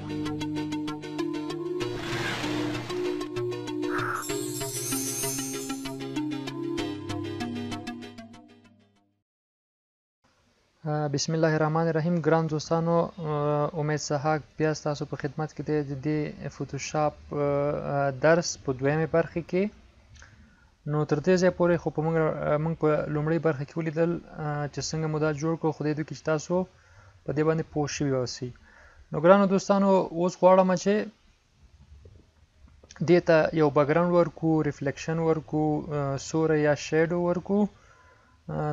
بسم الله الرحمن الرحیم. ګران دوستانو، امید سحاق بیا ستاسو په خدمت کې دی د دې فوټوشاپ درس په دویمه برخه کې. نو تر دې ځای پورې خو موږ په لومړۍ برخه کې ولیدل چې څنګه مو دا جوړ کړو. خدای دې وکړي چې تاسو په دې باندې پوه شوي اوسئ. نو ګرانو دوستانو، اوس غواړم چې دې ته یو بیکګراوند ورکو، ریفلیکشن ورکو، سوری یا شیډو ورکو.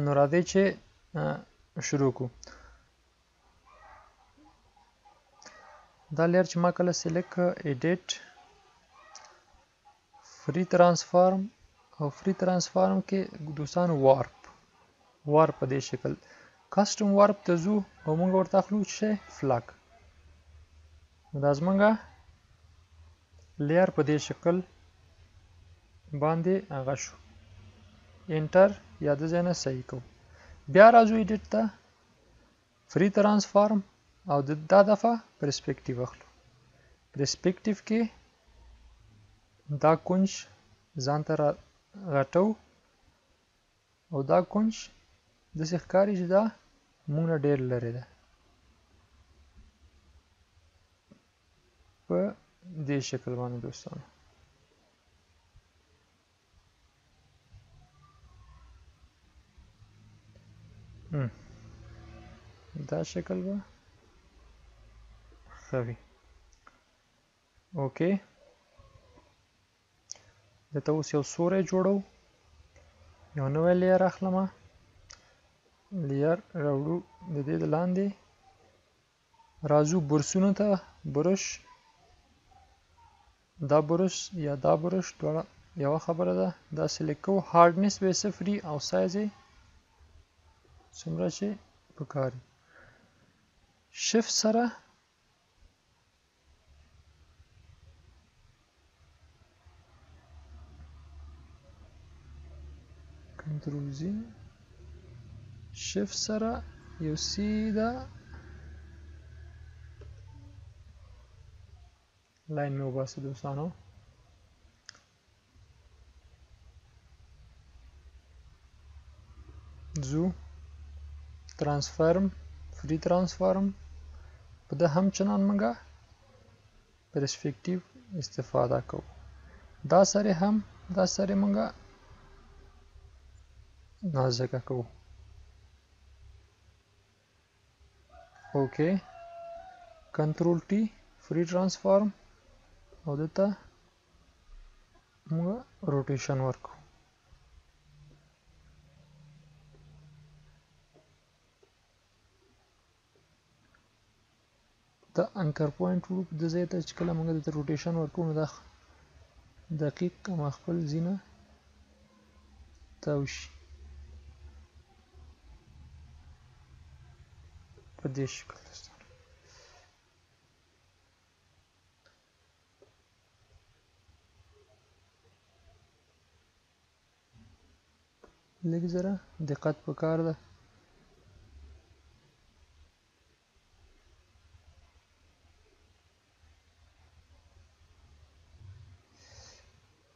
نو راځئ چې شروع کو. دا لیر چې ما کله سلیکټ ایډیټ فری ترانسفارم او فری ترانسفارم کې دوستانو وارپ په دې شکل کسټم وارپ ته ځو او موږ ورته اخلو چې فلګ. دا زمونږه لیر په دې شکل باندې هغه شو. انټر یا د ځای نه صحیح کو. بیا راځو ایډیټ ته، فری ترانسفارم او دا دفعه پرسپیکټیو اخلو. پرسپیکټیو کې دا کونج ځان ته غټو او دا کونج داسې ښکاري چې دا موږ نه ډېر لرې ده. په دې شکل باندې دوستانو دا شکل به ښه وي. اوکې، دلته اوس یو سوری جوړو. یو نوی لیر اخلمه، لیر راوړو د دې د لاندې، راځو برسونو ته. برش، دا برش یا دا برش دواړه یوه خبره ده. دا سلیکټ کوو، هارډنس به یې 0 او سایز یې څومره چې پکار وي. شفت سره کنټرول زی، شفت سره یو سیده لاین مې وباسه دوستانو. زو ترانسفارم، فری ترانسفارم په ده همچنان موږ پرسپیکټیو استفاده کوو. دا سره هم دا سره موږ نازکه کوو. اوکې، کنټرول ټی فری ترانسفارم او دته موږ روټیشن ورکو. د انکر پوینټ وړو د ځای ته چې کله موږ دته روټیشن ورکو نو دا دقیق ما خپل ځینه تاو شي په دې شکل. لږ ذره دقت پکار ده.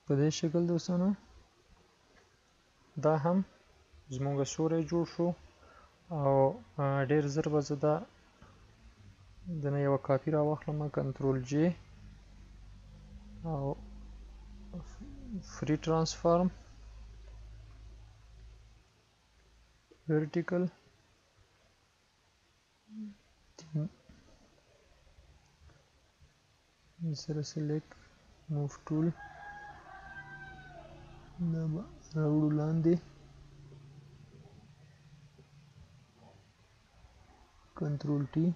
په دې شکل دوستانو دا هم زموږ سوری جوړ شو او ډېر زر به زه دا دنه یوه کاپي راواخلم، کنټرول جی او فری ترانسفارم vertical سره select move tool دا راوړو لاندې، کنټرول ټی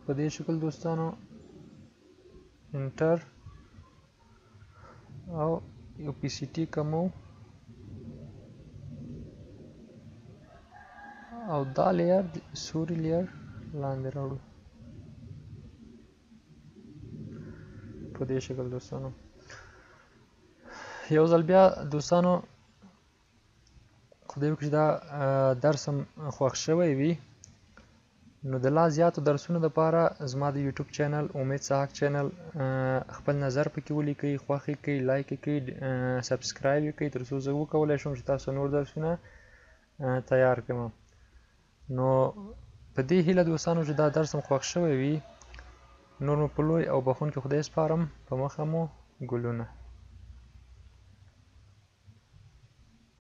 په دې شکل دوستانو انټر او اوپیسیټي کمو او دا لیر سوري لیر لاندې راوړو په دې شکل دوستانو. یو ځل بیا دوستانو خدای وکړي دا درس هم خوښ شوی وي، نو د لا زیاتو درسونو دپاره زما د یوټیوب چینل امید سحق چینل خپل نظر پکې ولیکئ، خوښ یې کړئ، لایک یې کړئ، سبسکرایب یې کړئ، تر څو زه وکولی شم چې تاسو نور درسونه تیار کړم. نو په دې هیله دوستانو چې دا درس هم خوښ شوی وي، نور مو په لوی او بخښونکي خدای سپارم، په مخه مو ګلونه.